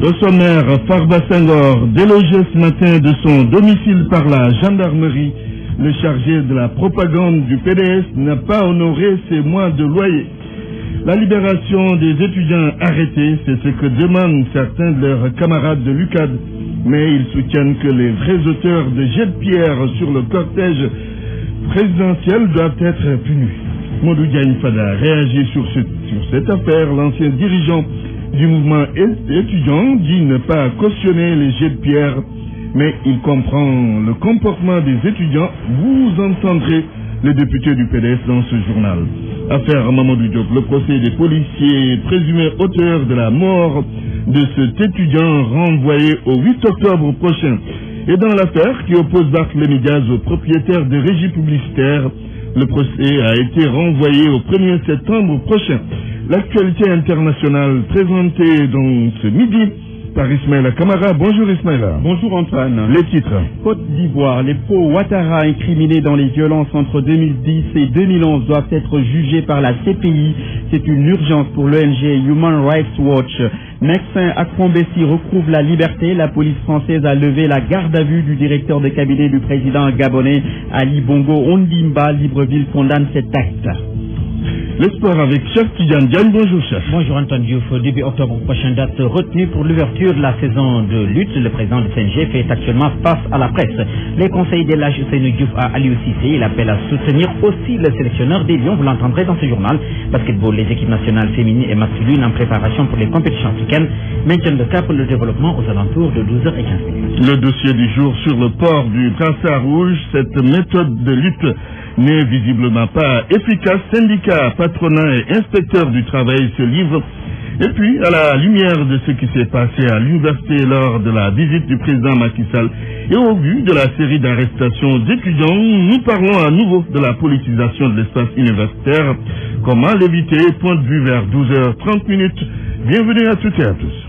Au sommaire, Farba Senghor, délogé ce matin de son domicile par la gendarmerie, le chargé de la propagande du PDS n'a pas honoré ses mois de loyer. La libération des étudiants arrêtés, c'est ce que demandent certains de leurs camarades de l'UCAD, mais ils soutiennent que les vrais auteurs de jets de pierre sur le cortège présidentiel doivent être punis. Modou Diagne Fada réagit sur cette affaire. L'ancien dirigeant du mouvement étudiant dit ne pas cautionner les jets de pierre, mais il comprend le comportement des étudiants. Vous entendrez le député du PDS dans ce journal. Affaire Mamadou Diop, le procès des policiers présumés auteurs de la mort de cet étudiant renvoyé au 8 octobre prochain. Et dans l'affaire qui oppose Barthélémy Diaz au propriétaire de régies publicitaires, le procès a été renvoyé au 1er septembre prochain. L'actualité internationale présentée dans ce midi par Ismaïla Kamara. Bonjour Ismaïla. Bonjour Antoine. Les titres. Côte d'Ivoire, les pro-Ouattara incriminés dans les violences entre 2010 et 2011 doivent être jugés par la CPI. C'est une urgence pour l'ONG Human Rights Watch. Médecin Akpom Bessi retrouve la liberté. La police française a levé la garde à vue du directeur de cabinet du président gabonais Ali Bongo Ondimba. Libreville condamne cet acte. Le sport avec Chef Tidiane Diagne. Bonjour Chef. Bonjour Antoine Diouf. Début octobre prochain, date retenue pour l'ouverture de la saison de lutte. Le président du CNG fait actuellement face à la presse. Les conseils de l'âge Ousseynou Diouf à Aliou Cissé. Il appelle à soutenir aussi le sélectionneur des Lions. Vous l'entendrez dans ce journal. Basketball, les équipes nationales féminines et masculines en préparation pour les compétitions africaines maintiennent le cap pour le développement aux alentours de 12h15. Le dossier du jour sur le port du brassard rouge. Cette méthode de lutte n'est visiblement pas efficace. Syndicats, patronat et inspecteurs du travail se livrent. Et puis, à la lumière de ce qui s'est passé à l'université lors de la visite du président Macky Sall et au vu de la série d'arrestations d'étudiants, nous parlons à nouveau de la politisation de l'espace universitaire. Comment l'éviter? Point de vue vers 12h30. Bienvenue à toutes et à tous.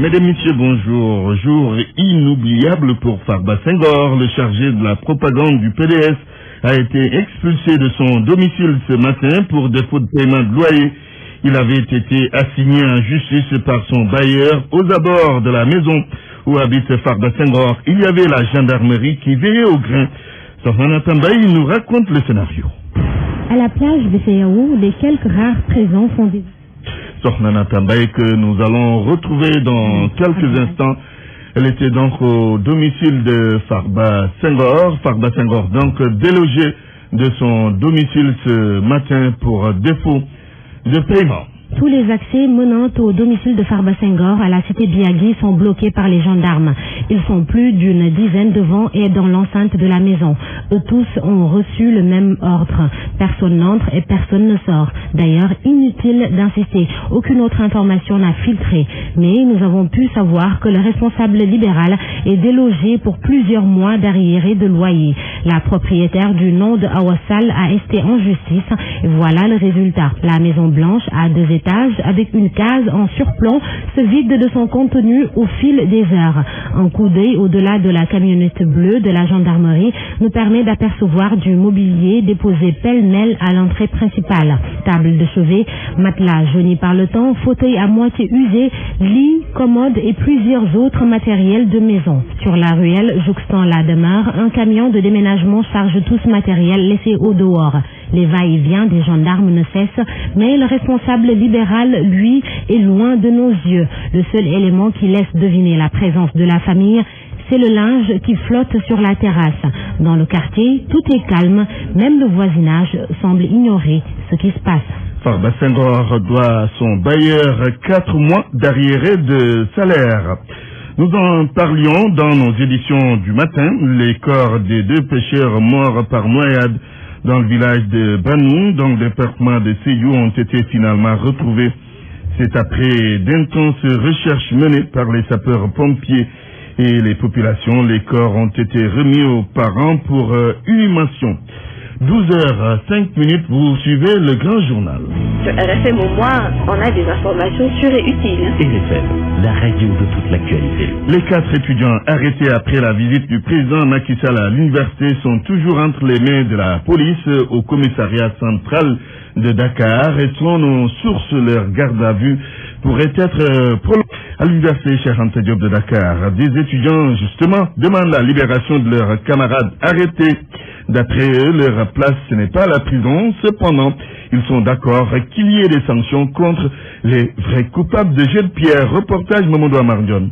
Mesdames, Messieurs, bonjour. Jour inoubliable pour Farba Senghor, le chargé de la propagande du PDS, a été expulsé de son domicile ce matin pour défaut de paiement de loyer. Il avait été assigné en justice par son bailleur aux abords de la maison où habite Farba Senghor. Il y avait la gendarmerie qui veillait au grain. Sofana Tambaye nous raconte le scénario. À la plage de CAO, les quelques rares présents font des... Sornana Tambaye que nous allons retrouver dans quelques instants. Elle était donc au domicile de Farba Senghor. Farba Senghor donc délogé de son domicile ce matin pour défaut de paiement. Tous les accès menant au domicile de Farba Senghor à la cité Biagui sont bloqués par les gendarmes. Ils sont plus d'une dizaine devant et dans l'enceinte de la maison. Eux tous ont reçu le même ordre. Personne n'entre et personne ne sort. D'ailleurs, inutile d'insister. Aucune autre information n'a filtré. Mais nous avons pu savoir que le responsable libéral est délogé pour plusieurs mois d'arriérés de loyer. La propriétaire du nom de Awassal a été en justice. Et voilà le résultat. La Maison Blanche a 2 étages avec une case en surplomb se vide de son contenu au fil des heures. Un coup d'œil au-delà de la camionnette bleue de la gendarmerie nous permet d'apercevoir du mobilier déposé pêle-mêle à l'entrée principale. Table de chevet, matelas jaunis par le temps, fauteuil à moitié usé, lit, commode et plusieurs autres matériels de maison. Sur la ruelle, jouxtant la demeure, un camion de déménagement charge tout ce matériel laissé au dehors. Les va-et-vient des gendarmes ne cessent, mais le responsable libéral, lui, est loin de nos yeux. Le seul élément qui laisse deviner la présence de la famille, c'est le linge qui flotte sur la terrasse. Dans le quartier, tout est calme, même le voisinage semble ignorer ce qui se passe. Farba Senghor doit à son bailleur 4 mois d'arriérés de salaire. Nous en parlions dans nos éditions du matin. Les corps des 2 pêcheurs morts par noyade dans le village de Banou, dans le département de Séyou, ont été finalement retrouvés. C'est après d'intenses recherches menées par les sapeurs-pompiers et les populations. Les corps ont été remis aux parents pour inhumation. 12h05, vous suivez le grand journal. Sur RFM au moins, on a des informations sûres et utiles. RFM, la radio de toute l'actualité. Les 4 étudiants arrêtés après la visite du président Macky Sall à l'université sont toujours entre les mains de la police au commissariat central de Dakar et selon nos sources, leur garde à vue pourrait être prolongée. À l'université Cheikh Anta Diop de Dakar, des étudiants justement demandent la libération de leurs camarades arrêtés. D'après eux, leur place ce n'est pas la prison. Cependant, ils sont d'accord qu'il y ait des sanctions contre les vrais coupables de jet de pierre. Reportage Mamadou Amardion.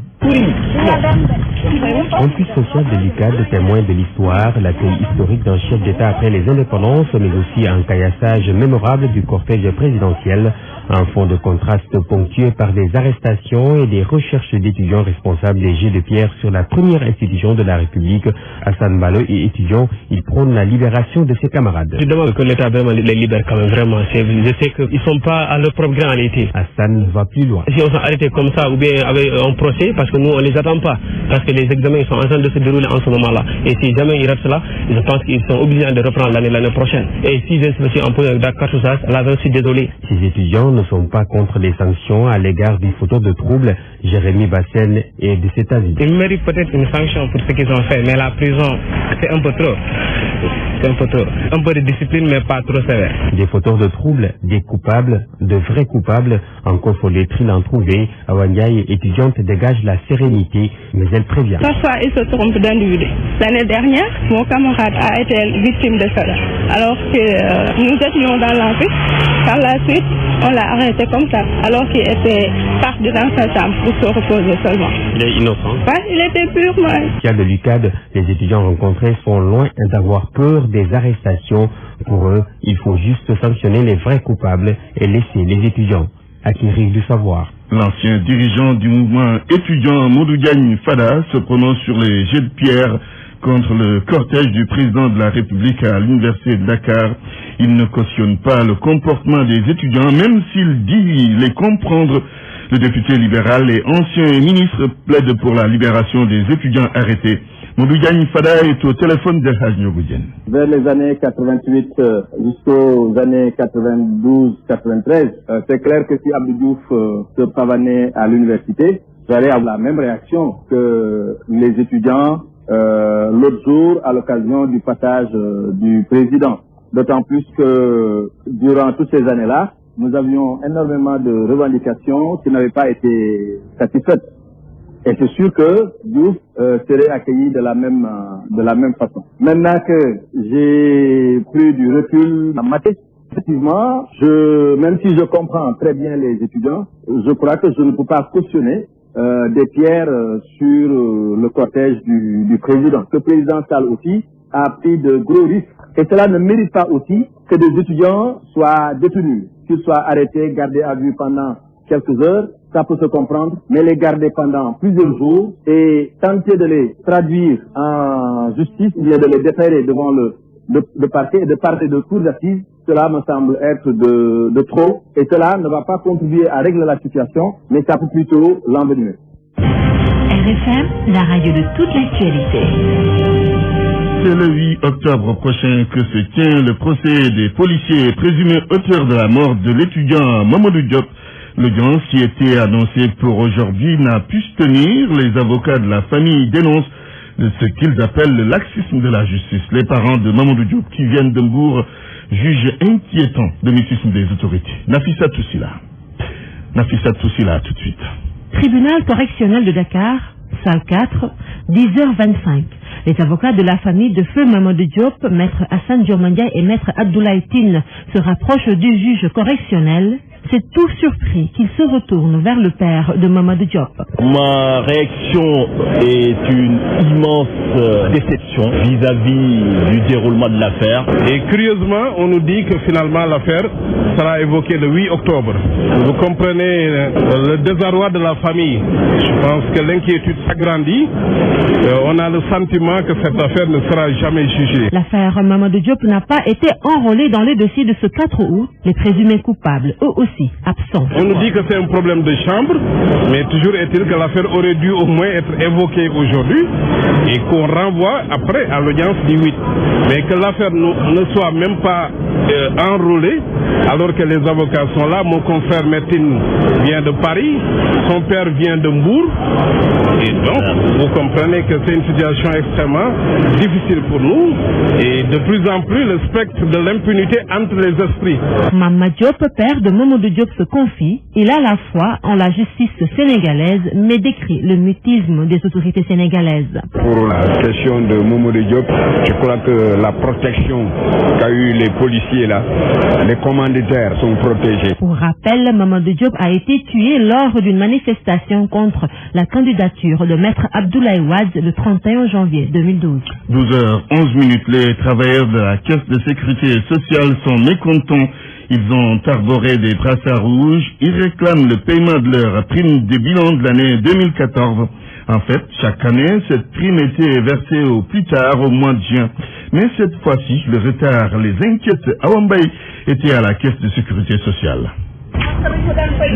Campus social de l'UCAD témoin de l'histoire, l'accueil historique d'un chef d'État après les indépendances, mais aussi un caillassage mémorable du cortège présidentiel, un fond de contraste ponctué par des arrestations et des recherches d'étudiants responsables des jets de pierre sur la première institution de la République. Hassan Balo est étudiant, il prône la libération de ses camarades. Je demande que l'État vraiment les libère quand même, vraiment. Je sais qu'ils ne sont pas à leur propre gré en réalité. Hassan va plus loin. Si on s'est arrêté comme ça ou bien avec un procès, parce que nous on ne les attend pas, parce que les examens sont en train de se dérouler en ce moment-là. Et si jamais ils ratent cela, je pense qu'ils sont obligés de reprendre l'année prochaine. Et si je suis en point d'accord sur ça, là je suis désolé. Ces étudiants ne sont pas contre les sanctions à l'égard du fauteurs de troubles. Jérémy Bassène est de cet avis. Ils méritent peut-être une sanction pour ce qu'ils ont fait, mais la prison, c'est un peu trop. C'est un peu trop. Un peu de discipline, mais pas trop sévère. Des fauteurs de troubles, des coupables, de vrais coupables, encore faut-il en trouver. Awanyaï, étudiante, dégage la sérénité, mais elle prévient. Parfois, ils se trompent d'individu. L'année dernière, mon camarade a été victime de cela. Alors que nous étions dans l'amphi, par la suite, on l'a arrêté comme ça, alors qu'il était parti dans sa chambre pour se reposer seulement. Il est innocent. Il était purement. Cas de l'UCAD, les étudiants rencontrés sont loin d'avoir peur des arrestations. Pour eux, il faut juste sanctionner les vrais coupables et laisser les étudiants acquérir du savoir. L'ancien dirigeant du mouvement étudiant Modou Diagne Fada se prononce sur les jets de pierre contre le cortège du président de la République à l'université de Dakar. Il ne cautionne pas le comportement des étudiants, même s'il dit les comprendre. Le député libéral et ancien ministre plaide pour la libération des étudiants arrêtés. Modou Diagne Fada est au téléphone de Haj Nyogoudjen. Vers les années 88 jusqu'aux années 92-93, c'est clair que si Abdou Diouf se pavanait à l'université, j'allais avoir la même réaction que les étudiants l'autre jour à l'occasion du passage du président. D'autant plus que durant toutes ces années-là, nous avions énormément de revendications qui n'avaient pas été satisfaites. Et c'est sûr que Diouf serait accueilli de la même façon. Maintenant que j'ai pris du recul en matière, effectivement, même si je comprends très bien les étudiants, je crois que je ne peux pas cautionner des pierres sur le cortège du président. Le président Sall aussi a pris de gros risques. Et cela ne mérite pas aussi que des étudiants soient détenus, qu'ils soient arrêtés, gardés à vue pendant quelques heures, ça peut se comprendre, mais les garder pendant plusieurs jours et tenter de les traduire en justice, ou bien de les déférer devant le parquet et de part et de cour d'assises, cela me semble être de trop, et cela ne va pas contribuer à régler la situation, mais ça peut plutôt l'envenimer. RFM, la radio de toute l'actualité. C'est le 8 octobre prochain que se tient le procès des policiers présumés auteurs de la mort de l'étudiant Mamadou Diop. L'audience qui était annoncée pour aujourd'hui n'a pu se tenir. Les avocats de la famille dénoncent ce qu'ils appellent le laxisme de la justice. Les parents de Mamadou Diop qui viennent de Mbour jugent inquiétant le mutisme des autorités. Nafissa Toussila, tout de suite. Tribunal correctionnel de Dakar, salle 4, 10h25. Les avocats de la famille de feu Mamadou Diop, maître Hassan Diomandia et maître Abdoulaye Tine se rapprochent du juge correctionnel. C'est tout surpris qu'il se retourne vers le père de Mamadou Diop. Ma réaction est une immense déception vis-à-vis du déroulement de l'affaire. Et curieusement, on nous dit que finalement l'affaire sera évoquée le 8 octobre. Vous comprenez le désarroi de la famille. Je pense que l'inquiétude s'agrandit. On a le sentiment que cette affaire ne sera jamais jugée. L'affaire Mamadou Diop n'a pas été enrôlée dans les dossiers de ce 4 août. Les présumés coupables, eux aussi, aussi absent. On nous dit que c'est un problème de chambre, mais toujours est-il que l'affaire aurait dû au moins être évoquée aujourd'hui et qu'on renvoie après à l'audience du 8. Mais que l'affaire ne soit même pas enrôlée alors que les avocats sont là. Mon confrère Metin vient de Paris, son père vient de Mbour. Et donc, vous comprenez que c'est une situation extrêmement difficile pour nous. Et de plus en plus, le spectre de l'impunité entre les esprits. Mama Diop, père de Mamadou Diop, se confie. Il a la foi en la justice sénégalaise, mais décrit le mutisme des autorités sénégalaises. Pour la question de Mamadou Diop, je crois que la protection qu'a eu les policiers là, les commanditaires sont protégés. Pour rappel, Mamadou Diop a été tué lors d'une manifestation contre la candidature de Maître Abdoulaye Wade le 31 janvier 2012. 12h11, les travailleurs de la Caisse de sécurité sociale sont mécontents. Ils ont arboré des brassards rouges. Ils réclament le paiement de leur prime de bilan de l'année 2014. En fait, chaque année, cette prime était versée au plus tard, au mois de juin. Mais cette fois-ci, le retard les inquiète. Awambay était à la Caisse de sécurité sociale.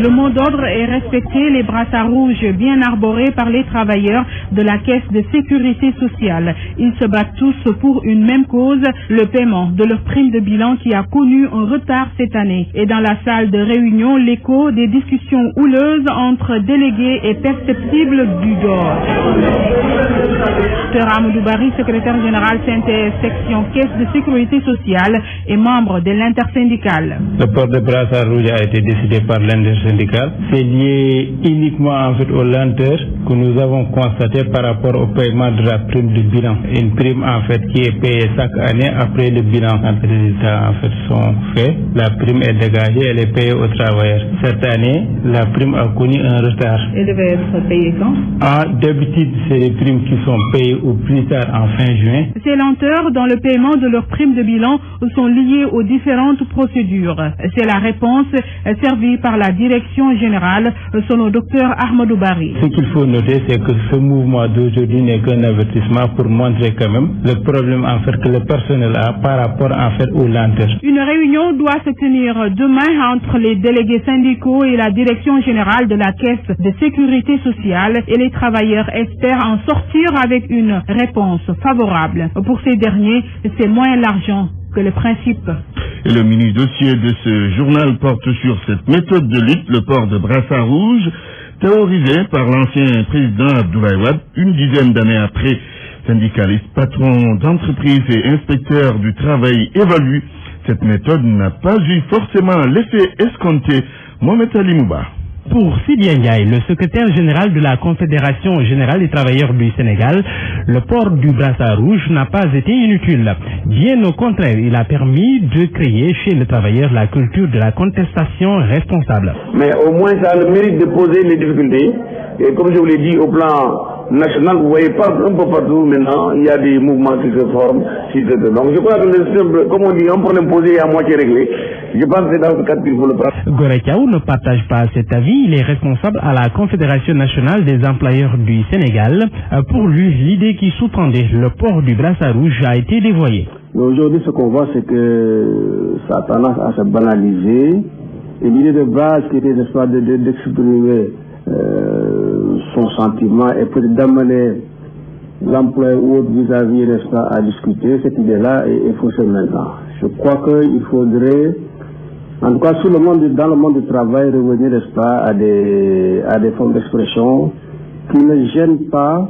Le mot d'ordre est respecté, les brassards rouges bien arborés par les travailleurs de la Caisse de sécurité sociale. Ils se battent tous pour une même cause, le paiement de leur prime de bilan qui a connu un retard cette année. Et dans la salle de réunion, l'écho des discussions houleuses entre délégués est perceptible du dehors. Dr Amadou Bari, secrétaire général CNTS section Caisse de sécurité sociale et membre de l'intersyndicale. Le port de brassard rouge a été décidé par l'intersyndicale. C'est lié uniquement en fait aux lenteurs que nous avons constatées par rapport au paiement de la prime de bilan. Une prime en fait qui est payée chaque année après le bilan. Quand les résultats en fait sont faits, la prime est dégagée, elle est payée aux travailleurs. Cette année, la prime a connu un retard. Elle devait être payée quand? D'habitude, c'est les primes qui sont payées au plus tard en fin juin. Ces lenteurs dans le paiement de leur prime de bilan sont liées aux différentes procédures. C'est la réponse servie par la direction générale, selon Dr Ahmadou Bari. Ce qu'il faut noter, c'est que ce mouvement d'aujourd'hui n'est qu'un avertissement pour montrer quand même le problème en fait que le personnel a par rapport en fait aux lenteurs. Une réunion doit se tenir demain entre les délégués syndicaux et la direction générale de la Caisse de sécurité sociale et les travailleurs espèrent en sortir avec une réponse favorable. Pour ces derniers, c'est moins l'argent que le principe. Et le mini-dossier de ce journal porte sur cette méthode de lutte, le port de brassard rouge, théorisé par l'ancien président Abdoulaye Wade, une dizaine d'années après. Syndicalistes, patrons d'entreprises et inspecteurs du travail évaluent. Cette méthode n'a pas eu forcément l'effet escompté. Mohamed Ali Mouba. Pour Sidi Ndiaye, le secrétaire général de la Confédération générale des travailleurs du Sénégal, le port du brassard rouge n'a pas été inutile. Bien au contraire, il a permis de créer chez le travailleur la culture de la contestation responsable. Mais au moins ça a le mérite de poser les difficultés. Et comme je vous l'ai dit, au plan national, vous voyez pas un peu partout maintenant, il y a des mouvements qui se forment. Donc je crois que le système, comme on dit, un problème posé est à moitié réglé. Je pense que c'est dans ce cadre qu'il faut le prendre. Gorekaou ne partage pas cet avis. Il est responsable à la Confédération nationale des employeurs du Sénégal. Pour lui, l'idée qui sous-tendait le port du brassard rouge a été dévoyée. Aujourd'hui, ce qu'on voit, c'est que ça a tendance à se banaliser. Et l'idée de base qui était d'exprimer son sentiment et peut-être d'amener l'employeur ou autre vis-à-vis à discuter, cette idée-là est faussée maintenant. Je crois qu'il faudrait, en tout cas dans le monde du travail, revenir à des formes d'expression qui ne gênent pas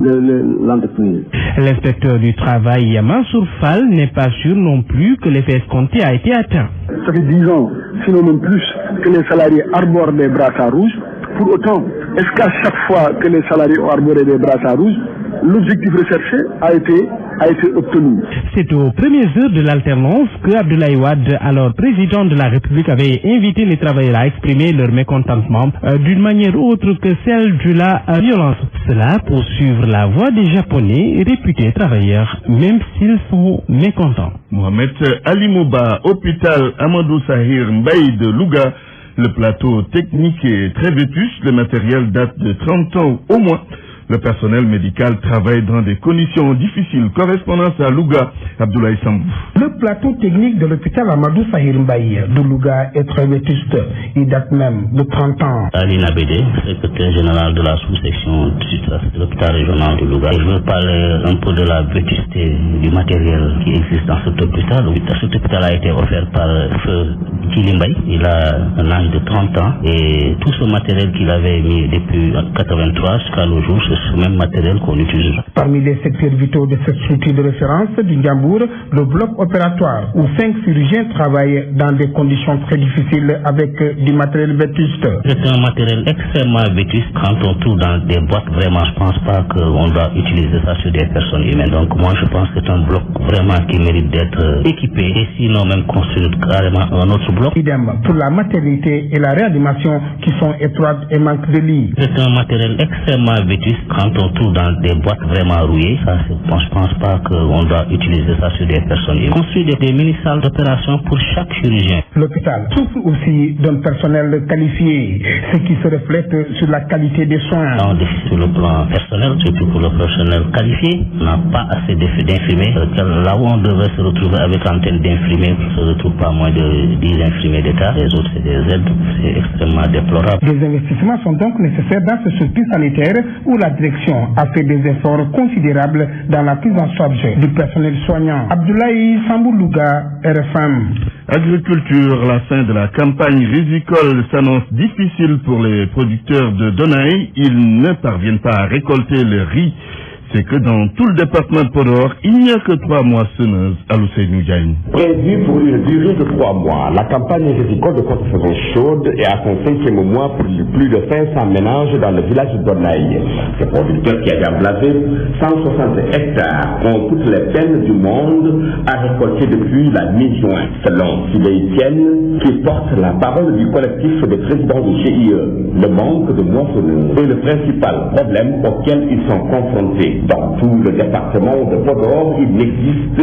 l'entreprise. L'inspecteur du travail, Mansour Fall, n'est pas sûr non plus que l'effet escompté a été atteint. Ça fait 10 ans, sinon même plus, que les salariés arborent des brassards rouges. Pour autant, est-ce qu'à chaque fois que les salariés ont arboré des brassards rouges, l'objectif recherché a été obtenu? C'est aux premières heures de l'alternance que Abdoulaye Wade, alors président de la République, avait invité les travailleurs à exprimer leur mécontentement d'une manière autre que celle de la violence. Cela pour suivre la voie des Japonais réputés travailleurs, même s'ils sont mécontents. Mohamed Ali Mouba, hôpital Amadou Sahir Mbaye de Louga. Le plateau technique est très vétuste, le matériel date de 30 ans au moins. Le personnel médical travaille dans des conditions difficiles. Correspondance à Louga, Abdoulaye Sambou. Le plateau technique de l'hôpital Amadou Sahir Mbaye de Louga est très vétuste. Il date même de 30 ans. Ali Nabédé, secrétaire général de la sous-section de l'hôpital régional de Louga. Je veux parler un peu de la vétusté du matériel qui existe dans cet hôpital. Cet hôpital a été offert par Feu Kilimbaï. Il a un âge de 30 ans et tout ce matériel qu'il avait mis depuis 1983 jusqu'à nos jours, c'est ce même matériel qu'on utilise. Parmi les secteurs vitaux de cette structure de référence du Ndiambour, le bloc opératoire où 5 chirurgiens travaillent dans des conditions très difficiles avec du matériel vétuste. C'est un matériel extrêmement vétuste. Quand on trouve dans des boîtes, vraiment, je ne pense pas qu'on doit utiliser ça sur des personnes humaines. Donc moi, je pense que c'est un bloc vraiment qui mérite d'être équipé et sinon même construire carrément un autre bloc. Idem pour la maternité et la réanimation qui sont étroites et manquent de lits. C'est un matériel extrêmement vétuste. Quand on trouve dans des boîtes vraiment rouillées, ça, je ne pense pas qu'on doit utiliser ça sur des personnes humaines. Construire des mini-salles d'opération pour chaque chirurgien. L'hôpital souffre aussi d'un personnel qualifié, ce qui se reflète sur la qualité des soins. On déficit sur le plan personnel, surtout pour le personnel qualifié. On n'a pas assez d'infirmiers. Là où on devrait se retrouver avec antenne d'infirmiers, on ne se retrouve pas moins de 10 infirmiers d'État. Les autres, c'est des aides. C'est extrêmement déplorable. Des investissements sont donc nécessaires dans ce circuit sanitaire où la direction a fait des efforts considérables dans la prise en charge du personnel soignant. Abdoulaye Sambou-Louga, RFM. Agriculture, la fin de la campagne rizicole s'annonce difficile pour les producteurs de Donaï. Ils ne parviennent pas à récolter le riz. C'est que dans tout le département de Podor, il n'y a que 3 moissonneuses à l'Ousseinou Diagne. Prévue pour une durée de 3 mois, la campagne rizicole de contre-saison chaude est à son 5e mois pour plus de 500 ménages dans le village de Donaï. Ces producteurs qui avaient emblasé 160 hectares ont toutes les peines du monde à récolter depuis la mi-juin. Selon Sylvain Etienne, qui porte la parole du collectif des présidents du GIE, le manque de moissonneuses est le principal problème auquel ils sont confrontés. Dans tout le département de Podor, il n'existe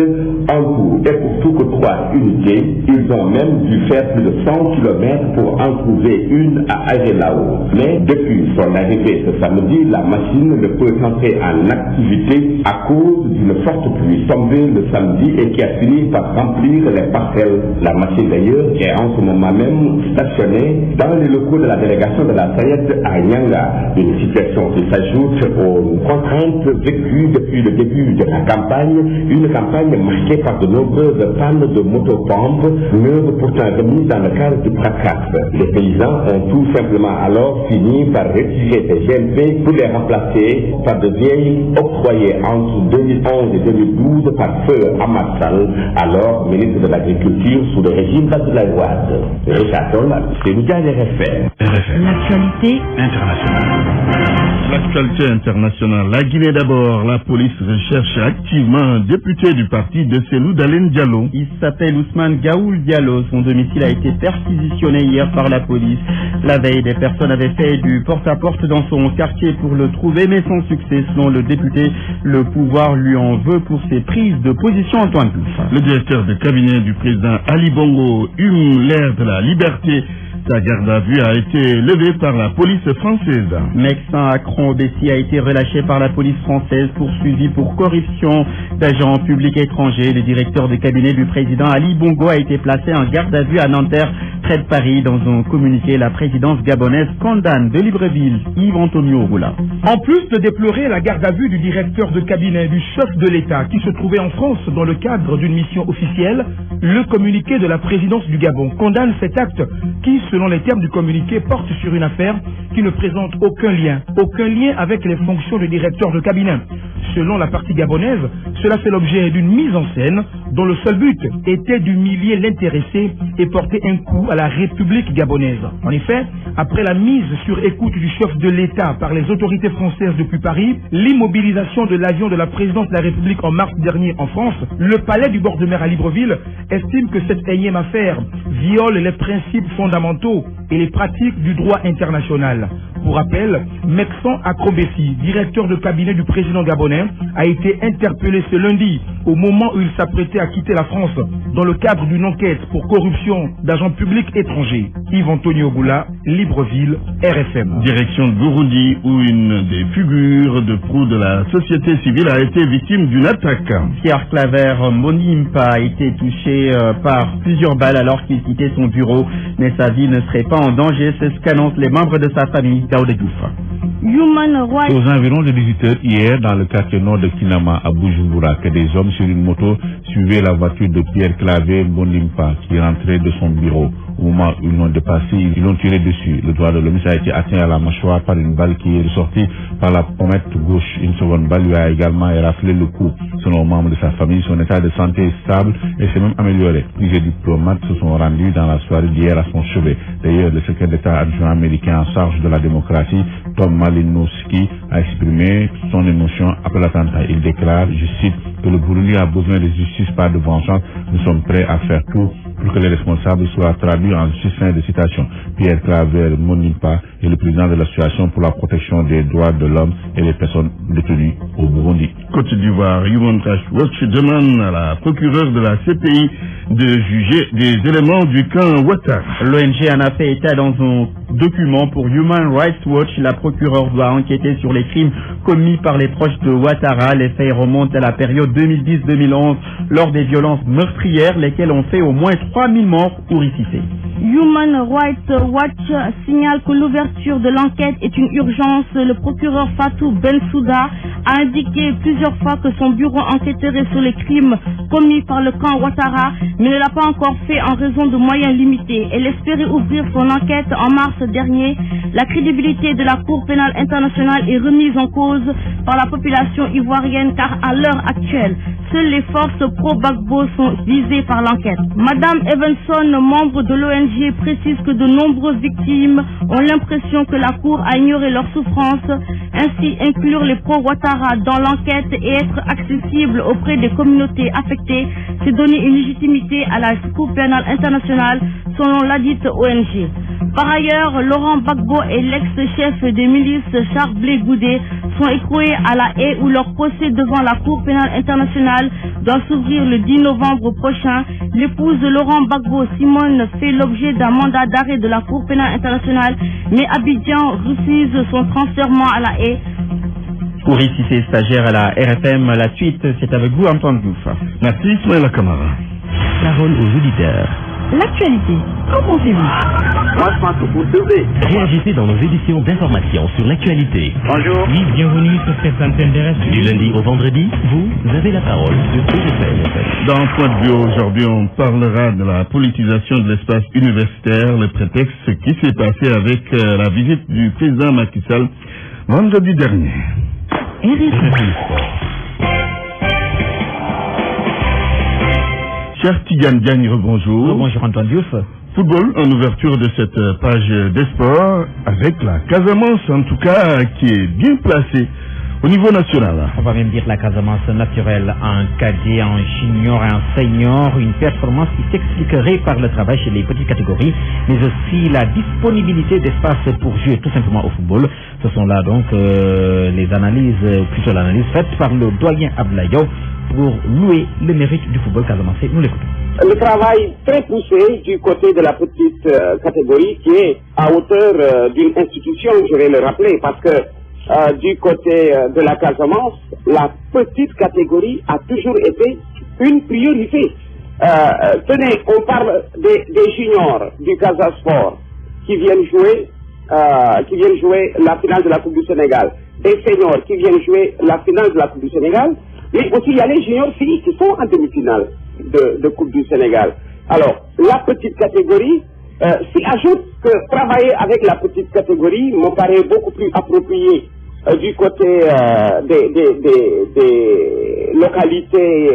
en tout et pour tout que 3 unités. Ils ont même dû faire plus de 100 km pour en trouver une à Agelao. Mais depuis son arrivée ce samedi, la machine ne peut entrer en activité à cause d'une forte pluie tombée le samedi et qui a fini par remplir les parcelles. La machine d'ailleurs est en ce moment même stationnée dans les locaux de la délégation de la SAED à Nyanga. Une situation qui s'ajoute aux contraintes vécues depuis le début de la campagne, une campagne marquée par de nombreuses pannes de motopompes, neuves pourtant remises dans le cadre du PRACAS. Les paysans ont tout simplement alors fini par retirer ces GMP pour les remplacer par de vieilles octroyées entre 2011 et 2012 par Feu Amassal, alors ministre de l'Agriculture sous le régime d'Abdoulaye Wade. Richard Toll, c'est Miguel RFM. L'actualité internationale. L'actualité internationale. La Guinée d'abord. La police recherche activement un député du parti de Cellou Dalein Diallo. Il s'appelle Ousmane Gaoul Diallo. Son domicile a été perquisitionné hier par la police. La veille, des personnes avaient fait du porte-à-porte dans son quartier pour le trouver, mais sans succès. Selon le député, le pouvoir lui en veut pour ses prises de position. Antoine Diouf. Le directeur de cabinet du président Ali Bongo hume l'air de la liberté. Sa garde à vue a été levée par la police française. Mexin Akron-Bessi a été relâché par la police française, poursuivi pour corruption d'agents publics étrangers. Le directeur de cabinet du président Ali Bongo a été placé en garde à vue à Nanterre, près de Paris. Dans un communiqué, la présidence gabonaise condamne de Libreville Yves Antonio Roula. En plus de déplorer la garde à vue du directeur de cabinet du chef de l'État qui se trouvait en France dans le cadre d'une mission officielle, le communiqué de la présidence du Gabon condamne cet acte qui, selon les termes du communiqué, porte sur une affaire qui ne présente aucun lien avec les fonctions de directeur de cabinet. Selon la partie gabonaise, cela fait l'objet d'une mise en scène dont le seul but était d'humilier l'intéressé et porter un coup à la République gabonaise. En effet, après la mise sur écoute du chef de l'État par les autorités françaises depuis Paris, l'immobilisation de l'avion de la présidence de la République en mars dernier en France, le palais du bord de mer à Libreville estime que cette énième affaire viole les principes fondamentaux et les pratiques du droit international. Pour rappel, Mexan Akron-Bessi, directeur de cabinet du président gabonais, a été interpellé ce lundi au moment où il s'apprêtait à quitter la France dans le cadre d'une enquête pour corruption d'agents publics étrangers. Yves Antonio Boula, Libreville, RFM. Direction de Burundi, où une des figures de proue de la société civile a été victime d'une attaque. Pierre Claver Monimpa a été touché par plusieurs balles alors qu'il quittait son bureau, mais sa vie ne serait pas en danger, c'est ce qu'annoncent les membres de sa famille. Daoud Diouf. Aux environs de 18h hier, dans le quartier nord de Kinama à Bujumbura, que des hommes sur une moto suivaient la voiture de Pierre Claver Monimpa qui rentrait de son bureau. Au moment où ils l'ont dépassé, ils l'ont tiré dessus. Le doigt de l'homme a été atteint à la mâchoire par une balle qui est ressortie par la pommette gauche. Une seconde balle lui a également éraflé le cou. Selon membres de sa famille, son état de santé est stable et s'est même amélioré. Plusieurs diplomates se sont rendus dans la soirée d'hier à son chevet. D'ailleurs, le secrétaire d'État adjoint américain en charge de la démocratie, Tom Malinowski, a exprimé son émotion après l'attentat. Il déclare, je cite, que le Burundi a besoin de justice, pas de vengeance. Nous sommes prêts à faire tout pour que les responsables soient traduits en justice. Fin de citation. Pierre Claver Monimpa est le président de l'association pour la protection des droits de l'homme et des personnes détenues au Burundi. Côte d'Ivoire, Human Rights Watch demande à la procureure de la CPI de juger des éléments du camp Ouattara. L'ONG en a fait état dans un document pour Human Rights Watch. La procureure doit enquêter sur les crimes commis par les proches de Ouattara. Les faits remontent à la période 2010-2011 lors des violences meurtrières, lesquelles ont fait au moins 3000 morts ou ressuscités. Human Rights Watch signale que l'ouverture de l'enquête est une urgence. Le procureur Fatou Bensouda a indiqué plusieurs fois que son bureau enquêterait sur les crimes commis par le camp Ouattara, mais ne l'a pas encore fait en raison de moyens limités. Elle espérait ouvrir son enquête en mars dernier. La crédibilité de la Cour pénale internationale est remise en cause par la population ivoirienne car à l'heure actuelle, seules les forces pro-Gbagbo sont visées par l'enquête. Madame Evanson, membre de l'ONG, précise que de nombreuses victimes ont l'impression que la Cour a ignoré leurs souffrances. Ainsi, inclure les pro-Ouattara dans l'enquête et être accessible auprès des communautés affectées, c'est donner une légitimité à la Cour pénale internationale, selon ladite ONG. Par ailleurs, Laurent Gbagbo et l'ex-chef des milices Charles Blé Goudé sont écroués à La Haye où leur procès devant la Cour pénale internationale doit s'ouvrir le 10 novembre prochain. L'épouse de Laurent Gbagbo, Simone, fait l'objet d'un mandat d'arrêt de la Cour pénale internationale, mais Abidjan refuse son transfèrement à La Haye. Pour ici, stagiaire à la RFM, la suite, c'est avec vous, Antoine Diouf. Merci, Ismaël Kamara. Parole aux auditeurs. L'actualité, qu'en pensez-vous? Moi, je pense que vous devez. Réagissez dans nos éditions d'information sur l'actualité. Bonjour. Oui, bienvenue sur cette antenne terrestre. Du lundi au vendredi, vous avez la parole sur RFM. Dans Point de vue aujourd'hui, on parlera de la politisation de l'espace universitaire, le prétexte qui s'est passé avec la visite du président Macky Sall vendredi dernier. Cher Tigane Diagne, rebonjour. Bonjour Antoine Diouf. Football en ouverture de cette page des sports avec la Casamance en tout cas qui est bien placée au niveau national. On va même dire la Casamance naturelle en cadet, en junior et en senior, une performance qui s'expliquerait par le travail chez les petites catégories, mais aussi la disponibilité d'espace pour jouer tout simplement au football. Ce sont là donc les analyses, plutôt l'analyse faite par le doyen Ablayo pour louer le mérite du football casamancé. Nous l'écoutons. Le travail très poussé du côté de la petite catégorie qui est à hauteur d'une institution, je vais le rappeler, parce que du côté de la Casamance, la petite catégorie a toujours été une priorité. Tenez, on parle des juniors du Casasport qui viennent jouer la finale de la Coupe du Sénégal, des seniors qui viennent jouer la finale de la Coupe du Sénégal, mais aussi il y a les juniors filles qui sont en demi-finale de Coupe du Sénégal. Alors, la petite catégorie, s'y ajoute que travailler avec la petite catégorie me paraît beaucoup plus approprié du côté des localités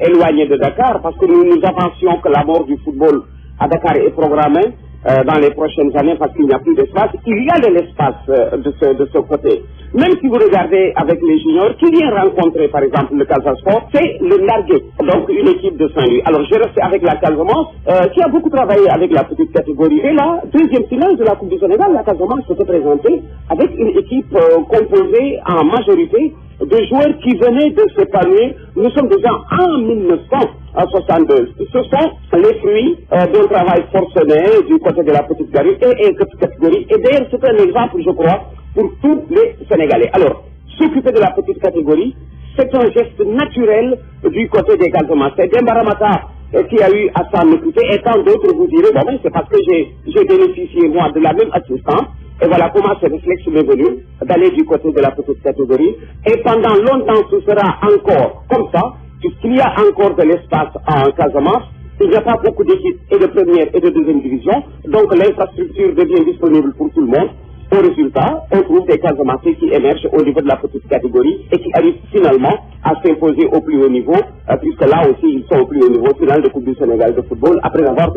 éloignées de Dakar, parce que nous avancions que la mort du football à Dakar est programmée dans les prochaines années parce qu'il n'y a plus d'espace. Il y a de l'espace de ce côté. Même si vous regardez avec les juniors, qui vient rencontrer par exemple le Casasport, c'est le Narguet, donc une équipe de Saint-Louis. Alors je reste avec la Casamance, qui a beaucoup travaillé avec la petite catégorie. Et là, deuxième finale de la Coupe du Sénégal, la Casamance s'était présentée avec une équipe composée en majorité de joueurs qui venaient de s'épanouir. Nous sommes déjà en 1962. Ce sont les fruits d'un travail forcené du côté de la petite catégorie. Et d'ailleurs, c'est un exemple, je crois, pour tous les Sénégalais. Alors, s'occuper de la petite catégorie, c'est un geste naturel du côté des Casamance. C'est Demba Ramata qui a eu à s'en écouter, et tant d'autres vous direz, bon, c'est parce que j'ai bénéficié, moi, de la même assistance. Et voilà comment ce réflexe m'est venu d'aller du côté de la petite catégorie. Et pendant longtemps, ce sera encore comme ça, puisqu'il y a encore de l'espace en Casamance. Il n'y a pas beaucoup d'équipes et de première et de deuxième division. Donc l'infrastructure devient disponible pour tout le monde. Au résultat, on trouve des Casamassés qui émergent au niveau de la petite catégorie et qui arrivent finalement à s'imposer au plus haut niveau, puisque là aussi ils sont au plus haut niveau, finale de Coupe du Sénégal de football, après avoir...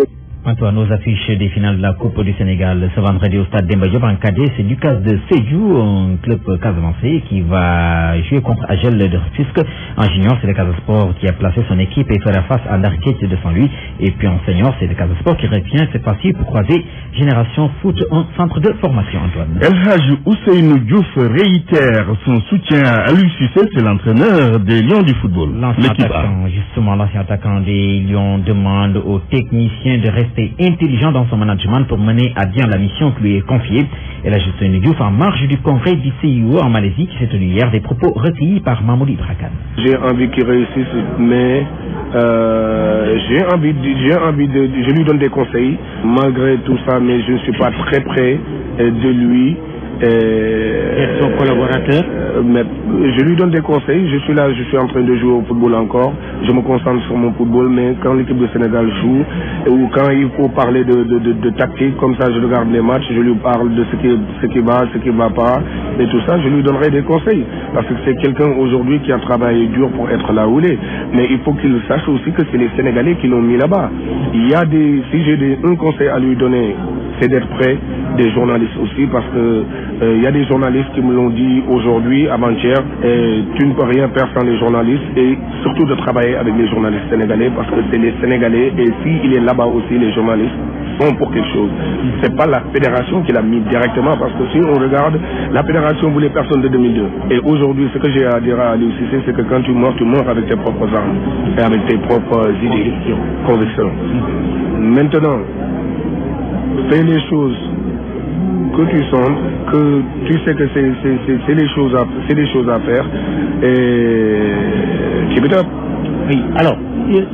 Antoine, nos affiches des finales de la Coupe du Sénégal ce vendredi au stade Demba Diop en cadet, c'est Ducasse de Sédhiou, un club casamancé qui va jouer contre Agel de Rufisque. En junior, c'est le Casa Sport qui a placé son équipe et fera face à Ndarguet de Saint-Louis. Et puis en senior, c'est le Casa Sport qui revient cette fois-ci pour croiser Génération Foot en centre de formation, Antoine. El Hadj Ousseynou Diouf réitère son soutien à Aliou Cissé, c'est l'entraîneur des Lions du football. L'ancien attaquant des Lions demande aux techniciens de rester intelligent dans son management pour mener à bien la mission qui lui est confiée. Et la Ousseynou Diouf en marge du congrès du CIO en Malaisie qui s'est tenu hier, des propos recueillis par Mamoudi Brakan. J'ai envie qu'il réussisse, mais je lui donne des conseils malgré tout ça, mais je ne suis pas très près de lui. Être son collaborateur. Mais je lui donne des conseils, je suis là, je suis en train de jouer au football encore, je me concentre sur mon football, mais quand l'équipe de Sénégal joue, ou quand il faut parler de tactique, comme ça je regarde les matchs, je lui parle de ce qui va pas, et tout ça, je lui donnerai des conseils, parce que c'est quelqu'un aujourd'hui qui a travaillé dur pour être là où il est, mais il faut qu'il sache aussi que c'est les Sénégalais qui l'ont mis là-bas. Il y a si j'ai un conseil à lui donner, c'est d'être près des journalistes aussi, parce que il y a des journalistes qui me l'ont dit aujourd'hui, avant-hier, tu ne peux rien faire sans les journalistes, et surtout de travailler avec les journalistes sénégalais, parce que c'est les Sénégalais, et s'il est là-bas aussi, les journalistes sont pour quelque chose. C'est pas la fédération qui l'a mis directement, parce que si on regarde, la fédération voulait personne de 2002. Et aujourd'hui, ce que j'ai à dire à Aliou Cissé, c'est que quand tu meurs avec tes propres armes, et avec tes propres idées, convictions. Maintenant, fais les choses que tu sens, que tu sais que c'est des choses à faire, et keep it up. Oui, alors,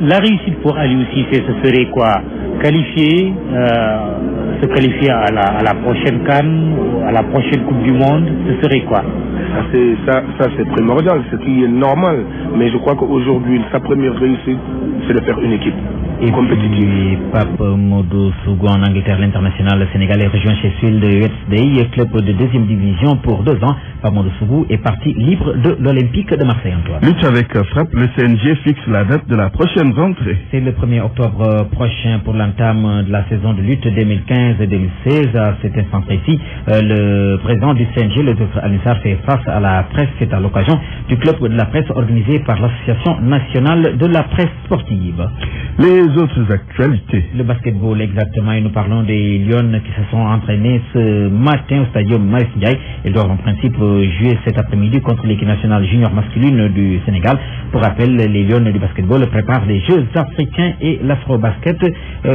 la réussite pour Aliou Cissé, ce serait quoi? Qualifier, se qualifier à la prochaine CAN, à la prochaine Coupe du Monde, ce serait quoi? Ça c'est primordial, ce qui est normal, mais je crois qu'aujourd'hui, sa première réussite, c'est de faire une équipe. Et puis, Pape Modou Sougou en Angleterre, l'international sénégalais rejoint chez Sheffield Wednesday, club de deuxième division pour 2 ans. Pape Modou Sougou est parti libre de l'Olympique de Marseille, Antoine. Lutte avec frappe, le CNG fixe la date de la prochaine rentrée. C'est le 1er octobre prochain pour l'entame de la saison de lutte 2015-2016. À cet instant précis, le président du CNG, le Dr Anissar, fait face à la presse. C'est à l'occasion du club de la presse organisé par l'Association nationale de la presse sportive. Les autres actualités. Le basketball exactement, et nous parlons des Lions qui se sont entraînés ce matin au stadium Marius Ndiaye. Ils doivent en principe jouer cet après-midi contre l'équipe nationale junior masculine du Sénégal. Pour rappel, les Lions du basketball préparent les Jeux africains et l'afro-basket.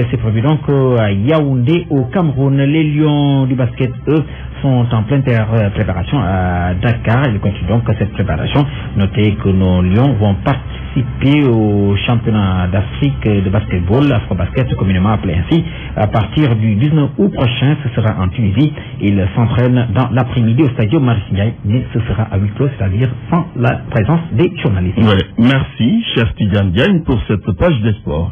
C'est prévu donc à Yaoundé au Cameroun. Les Lions du basket, eux, sont en pleine préparation à Dakar. Ils continuent donc cette préparation. Notez que nos Lions vont participer au championnat d'Afrique de basketball, afro-basket communément appelé ainsi, à partir du 19 août prochain. Ce sera en Tunisie. Ils s'entraînent dans l'après-midi au stadium Marius Ndiaye, mais ce sera à huis clos, c'est-à-dire sans la présence des journalistes. Ouais. Merci, cher Tidiane Diagne, pour cette page des sports.